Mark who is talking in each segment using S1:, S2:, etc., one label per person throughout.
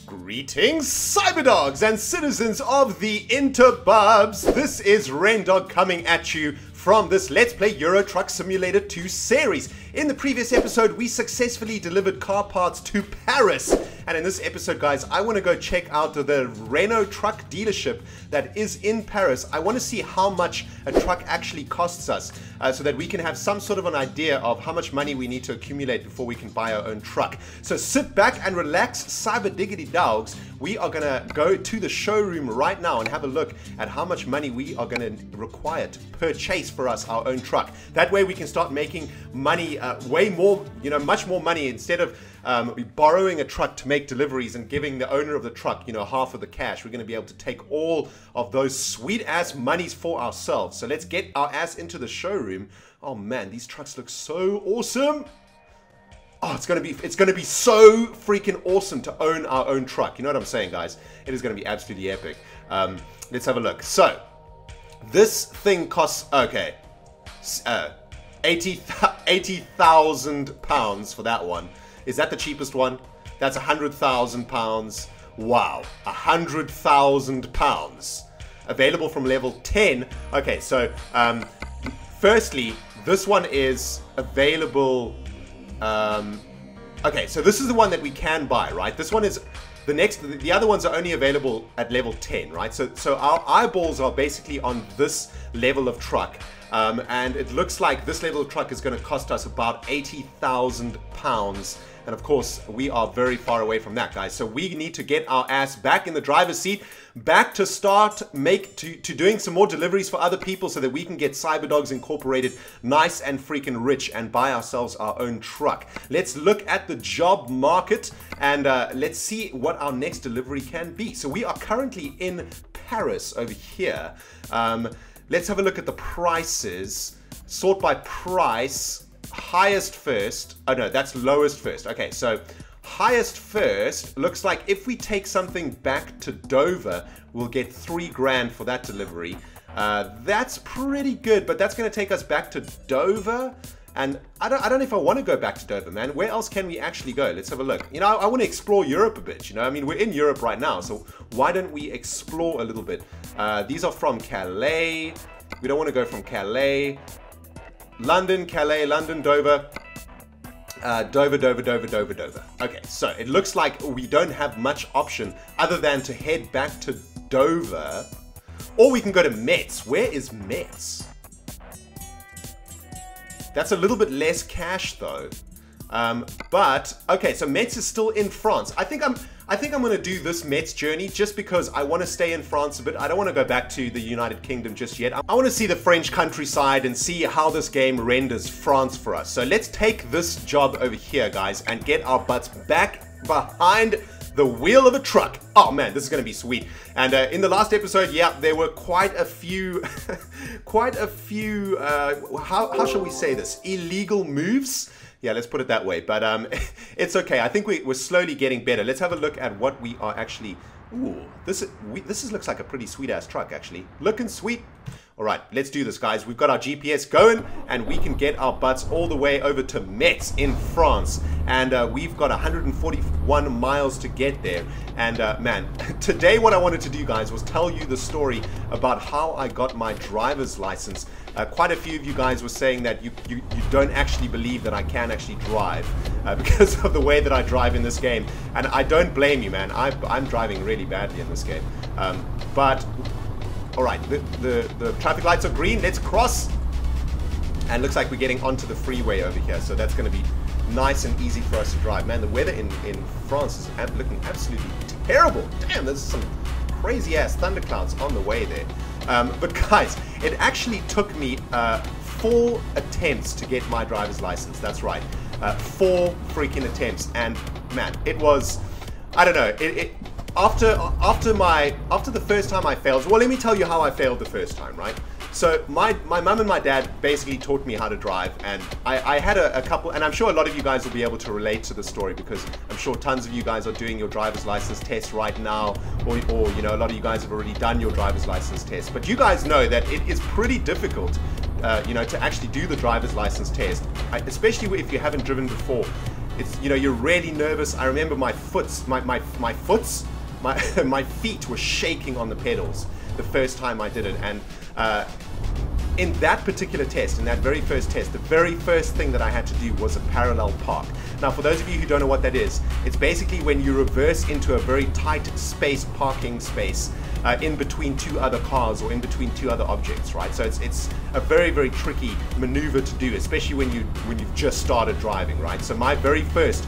S1: Greetings, cyberdogs and citizens of the interbubs. This is ReNDoG coming at you from this Let's Play Euro Truck Simulator 2 series. In the previous episode, we successfully delivered car parts to Paris. And in this episode, guys, I want to go check out the Renault truck dealership that is in Paris. I want to see how much a truck actually costs us so that we can have some sort of an idea of how much money we need to accumulate before we can buy our own truck. So sit back and relax, cyber diggity dogs. We are going to go to the showroom right now and have a look at how much money we are going to require to purchase for us our own truck. That way we can start making money, way more, much more money, instead of borrowing a truck to make deliveries and giving the owner of the truck, half of the cash. We're going to be able to take all of those sweet ass monies for ourselves. So let's get our ass into the showroom. Oh man, these trucks look so awesome. Oh, it's gonna be so freaking awesome to own our own truck. You know what I'm saying, guys? It is gonna be absolutely epic. Let's have a look. So this thing costs, okay, 80,000 pounds for that one. Is that the cheapest one? That's 100,000 pounds. Wow, 100,000 pounds. Available from level 10. Okay, so firstly, this one is available. Okay, so this is the one that we can buy, right? This one is the other ones are only available at level 10, right? So our eyeballs are basically on this level of truck. And it looks like this level of truck is going to cost us about 80,000 pounds. And of course, we are very far away from that, guys. So we need to get our ass back in the driver's seat, back to start doing some more deliveries for other people so that we can get CyberDogs Incorporated nice and freaking rich and buy ourselves our own truck. Let's look at the job market and let's see what our next delivery can be. So we are currently in Paris over here. Let's have a look at the prices. Sort by price. Highest first. Oh no, that's lowest first. Okay, so highest first looks like if we take something back to Dover, we'll get 3 grand for that delivery. That's pretty good, but that's going to take us back to Dover. And I don't know if I want to go back to Dover, man. Where else can we actually go? Let's have a look. I want to explore Europe a bit, I mean, we're in Europe right now, so why don't we explore a little bit? These are from Calais. We don't want to go from Calais. London, Calais, London, Dover. Dover. Okay, so it looks like we don't have much option other than to head back to Dover. Or we can go to Metz. Where is Metz? That's a little bit less cash though. But okay, so Metz is still in France. I think I'm going to do this Metz journey just because I want to stay in France a bit. I don't want to go back to the United Kingdom just yet. I want to see the French countryside and see how this game renders France for us. So let's take this job over here, guys, and get our butts back behind the wheel of a truck. Oh man, this is going to be sweet. And in the last episode, yeah, there were quite a few, how shall we say this? Illegal moves. Yeah, let's put it that way. But it's okay. I think we're slowly getting better. Let's have a look at what we are actually. Ooh, this looks like a pretty sweet ass truck actually. Looking sweet. All right, let's do this, guys. We've got our GPS going, and we can get our butts all the way over to Metz in France. And we've got 141 miles to get there. And man, today what I wanted to do, guys, was tell you the story about how I got my driver's license. Quite a few of you guys were saying that you don't actually believe that I can actually drive because of the way that I drive in this game. And I don't blame you, man. I'm driving really badly in this game. But all right, the traffic lights are green. Let's cross. And looks like we're getting onto the freeway over here. So that's going to be nice and easy for us to drive. Man, the weather in France is looking absolutely terrible. Damn, there's some crazy ass thunderclouds on the way there. But guys, it actually took me 4 attempts to get my driver's license. That's right, 4 freaking attempts. And man, it was, I don't know, after the first time I failed. Well, let me tell you how I failed the first time, right? So my mum and my dad basically taught me how to drive, and I had a couple, and I'm sure a lot of you guys will be able to relate to the story because I'm sure tons of you guys are doing your driver's license test right now, or a lot of you guys have already done your driver's license test. But you guys know that it is pretty difficult you know, to actually do the driver's license test, especially if you haven't driven before, it's, you know, you're really nervous. I remember my feet were shaking on the pedals the first time I did it. And in that particular test, in that very first test, the very first thing that I had to do was a parallel park. Now, for those of you who don't know what that is, it's basically when you reverse into a very tight parking space in between two other cars or in between two other objects, right? So it's a very, very tricky maneuver to do, especially when you've just started driving, right? So my very first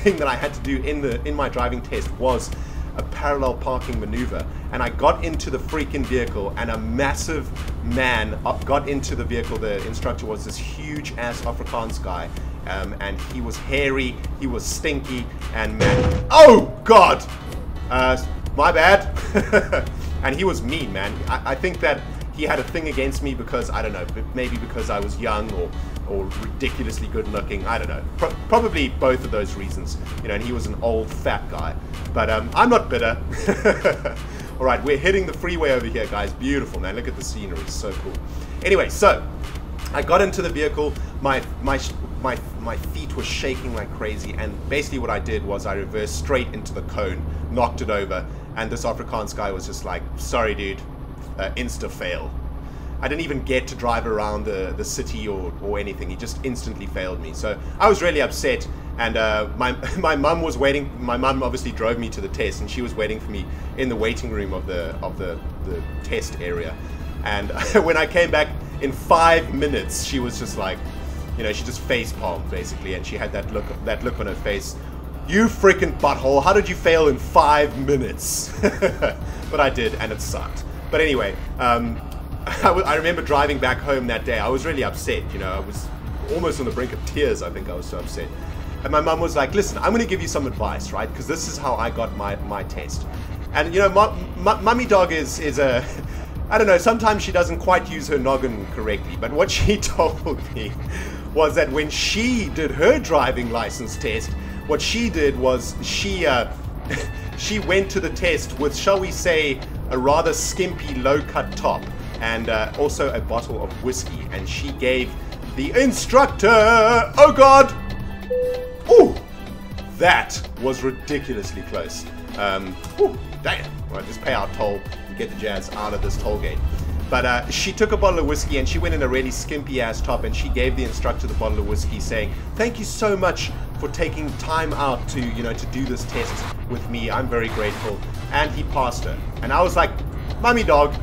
S1: thing that I had to do in my driving test was a parallel parking maneuver, and I got into the freaking vehicle, and a massive man got into the vehicle. The instructor was this huge ass Afrikaans guy, and he was hairy, he was stinky, and man, oh god, my bad. And he was mean, man. I think that he had a thing against me because, I don't know, maybe because I was young or ridiculously good looking. I don't know. Probably both of those reasons. You know, and he was an old fat guy. But I'm not bitter. All right, we're hitting the freeway over here, guys. Beautiful, man. Look at the scenery. It's so cool. Anyway, so I got into the vehicle. My feet were shaking like crazy, and basically what I did was I reversed straight into the cone, knocked it over, and this Afrikaans guy was just like, sorry dude, insta fail. I didn't even get to drive around the city or anything. He just instantly failed me. So I was really upset, and my mum was waiting. My mum obviously drove me to the test, and she was waiting for me in the waiting room of the test area. And when I came back in 5 minutes, she was just like, you know, she just face palmed basically, and she had that look on her face. You freaking butthole! How did you fail in 5 minutes? But I did, and it sucked. But anyway, I remember driving back home that day. I was really upset. You know, I was almost on the brink of tears. I think I was so upset. And my mum was like, "Listen, I'm going to give you some advice, right? Because this is how I got my test." And you know, Mummy Dog is a I don't know, sometimes she doesn't quite use her noggin correctly, but what she told me was that when she did her driving license test, what she did was she went to the test with, shall we say, a rather skimpy low-cut top and also a bottle of whiskey, and she gave the instructor, oh god, ooh, that was ridiculously close. Ooh, damn, well, just pay our toll and get the jazz out of this toll gate. But she took a bottle of whiskey and she went in a really skimpy ass top, and she gave the instructor the bottle of whiskey saying, thank you so much for taking time out to, you know, to do this test with me. I'm very grateful. And he passed her. And I was like, Mummy Dog,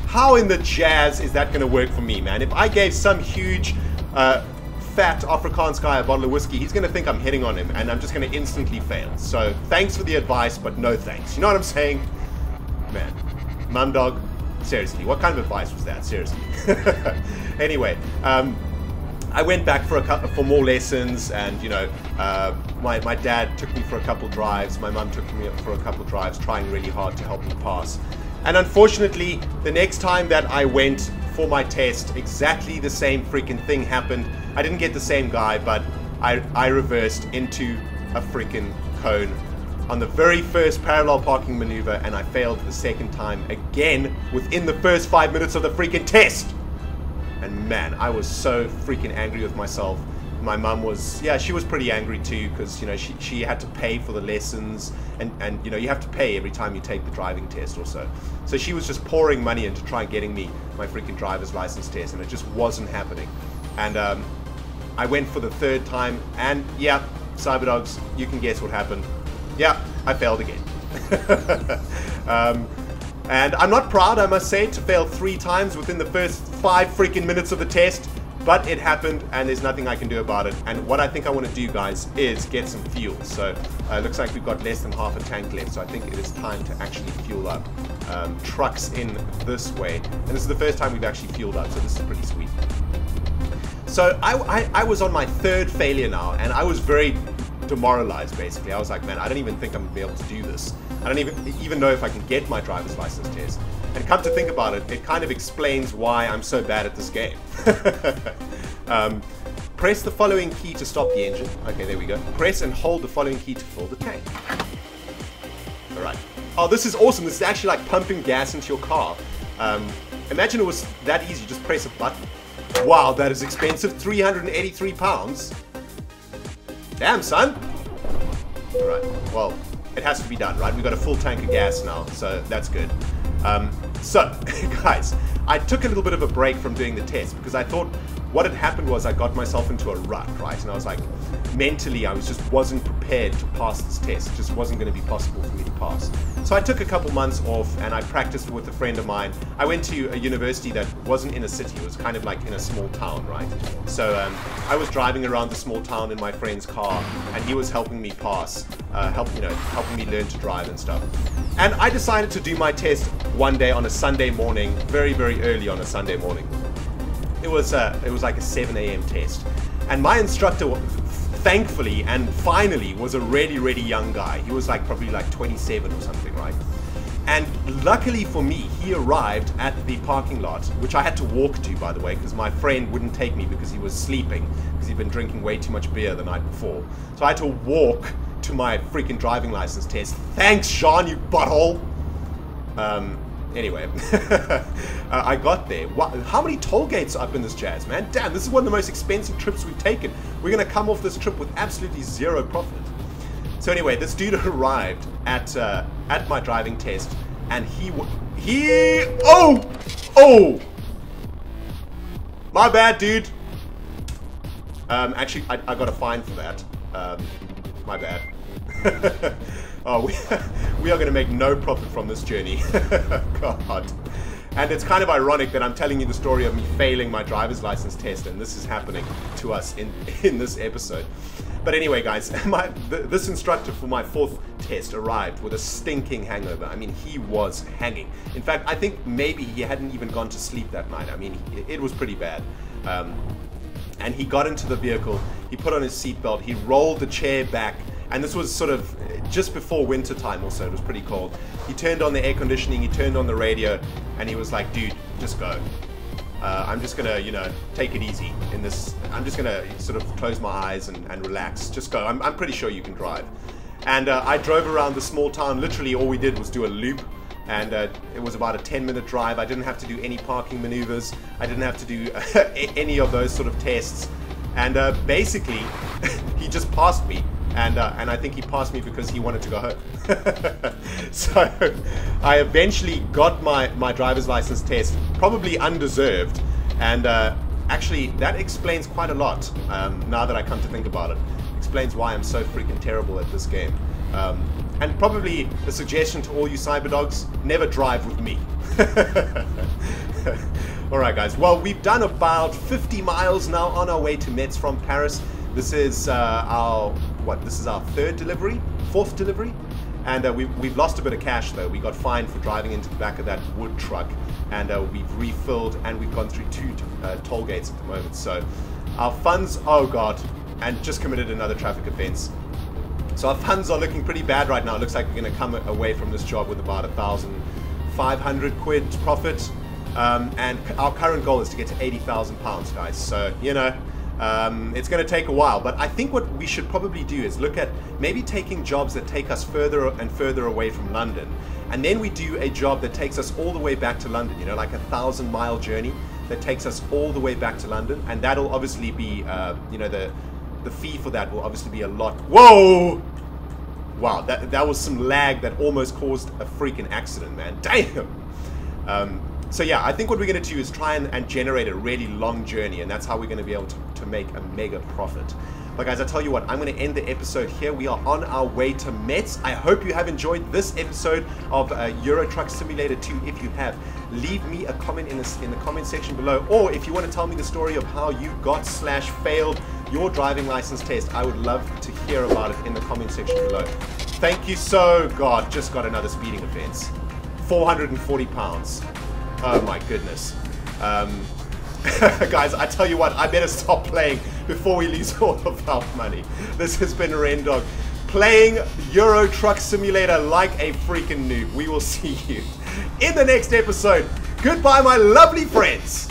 S1: how in the jazz is that going to work for me, man? If I gave some huge fat Afrikaans guy a bottle of whiskey, he's going to think I'm hitting on him, and I'm just going to instantly fail. So thanks for the advice, but no thanks. You know what I'm saying? Man, Mum Dog, seriously, what kind of advice was that? Seriously. Anyway, I went back for more lessons, and you know, my dad took me for a couple drives. My mum took me for a couple drives, trying really hard to help me pass. And unfortunately, the next time that I went for my test, exactly the same freaking thing happened. I didn't get the same guy, but I reversed into a freaking cone on the very first parallel parking maneuver, and I failed the second time again within the first 5 minutes of the freaking test. And man, I was so freaking angry with myself. My mum was, yeah, she was pretty angry too, because you know, she had to pay for the lessons, and you know, you have to pay every time you take the driving test or so. So she was just pouring money into trying getting me my freaking driver's license test, and it just wasn't happening. And I went for the third time, and yeah, Cyberdogs, you can guess what happened. Yeah, I failed again. And I'm not proud, I must say, to fail 3 times within the first 5 freaking minutes of the test, but it happened, and there's nothing I can do about it. And what I think I want to do, guys, is get some fuel. So it looks like we've got less than half a tank left, so I think it is time to actually fuel up. Trucks in this way, and this is the first time we've actually fueled up, so this is pretty sweet. So I was on my 3rd failure now, and I was very demoralized, basically. I was like, man, I don't even think I'm gonna be able to do this. I don't even know if I can get my driver's license test. And come to think about it, it kind of explains why I'm so bad at this game. Press the following key to stop the engine. Okay, there we go. Press and hold the following key to fill the tank. Alright. Oh, this is awesome. This is actually like pumping gas into your car. Imagine it was that easy, just press a button. Wow, that is expensive. 383 pounds. Damn, son. Alright, well, it has to be done, right? We've got a full tank of gas now, so that's good. So, guys, I took a little bit of a break from doing the test because I thought what had happened was I got myself into a rut, right? And I was like, mentally, I wasn't prepared to pass this test. It just wasn't going to be possible for me to pass. So I took a couple months off and I practiced with a friend of mine. I went to a university that wasn't in a city. It was kind of like in a small town, right? So I was driving around the small town in my friend's car and he was helping me pass, helping me learn to drive and stuff. And I decided to do my test one day on a Sunday morning, very, very early on a Sunday morning. It was like a 7 a.m. test. And my instructor, thankfully and finally, was a really, really young guy. He was like probably like 27 or something, right? And luckily for me, he arrived at the parking lot, which I had to walk to, by the way, because my friend wouldn't take me because he was sleeping, because he'd been drinking way too much beer the night before. So I had to walk to my freaking driving license test. Thanks, Sean, you butthole. Anyway, I got there. How many toll gates are up in this jazz, man? Damn, this is one of the most expensive trips we've taken. We're going to come off this trip with absolutely zero profit. So anyway, this dude arrived at my driving test, and oh! My bad, dude. Actually, I got a fine for that. My bad. Oh, we are going to make no profit from this journey. God. And it's kind of ironic that I'm telling you the story of me failing my driver's license test, and this is happening to us in this episode. But anyway, guys, this instructor for my 4th test arrived with a stinking hangover. I mean, he was hanging. In fact, I think maybe he hadn't even gone to sleep that night. I mean, it was pretty bad. And he got into the vehicle, he put on his seatbelt, he rolled the chair back, and this was sort of just before winter time also, it was pretty cold. He turned on the air conditioning, he turned on the radio, and he was like, dude, just go. I'm just gonna, take it easy in this. I'm just gonna sort of close my eyes and relax. Just go. I'm pretty sure you can drive. And I drove around the small town. Literally all we did was do a loop. And it was about a 10-minute drive. I didn't have to do any parking maneuvers. I didn't have to do any of those sort of tests. And basically, he just passed me. And I think he passed me because he wanted to go home. So I eventually got my driver's license test, probably undeserved. And actually, that explains quite a lot, now that I come to think about it. Explains why I'm so freaking terrible at this game. And probably a suggestion to all you cyberdogs, never drive with me. Alright guys, well we've done about 50 miles now on our way to Metz from Paris. This is our 4th delivery? And we've lost a bit of cash though. We got fined for driving into the back of that wood truck, and we've refilled, and we've gone through 2 toll gates at the moment. So our funds, oh god, and just committed another traffic offense. So our funds are looking pretty bad right now. It looks like we're going to come away from this job with about 1,500 quid profit. And our current goal is to get to 80,000 pounds, guys. So, it's going to take a while. But I think what we should probably do is look at maybe taking jobs that take us further and further away from London. And then we do a job that takes us all the way back to London, like a 1,000-mile journey that takes us all the way back to London. And that'll obviously be, the fee for that will obviously be a lot. Whoa! Wow, that was some lag that almost caused a freaking accident, man. Damn! So yeah, I think what we're going to do is try and generate a really long journey, and that's how we're going to be able to make a mega profit. But guys, I tell you what, I'm going to end the episode here. We are on our way to Metz. I hope you have enjoyed this episode of Euro Truck Simulator 2. If you have, leave me a comment in the comment section below. Or if you want to tell me the story of how you got/failed your driving license test, I would love to hear about it in the comment section below. Thank you so, God, just got another speeding offense. 440 pounds. Oh my goodness. Guys, I tell you what, I better stop playing before we lose all of our money. This has been ReNDoG playing Euro Truck Simulator like a freaking noob. We will see you in the next episode. Goodbye, my lovely friends.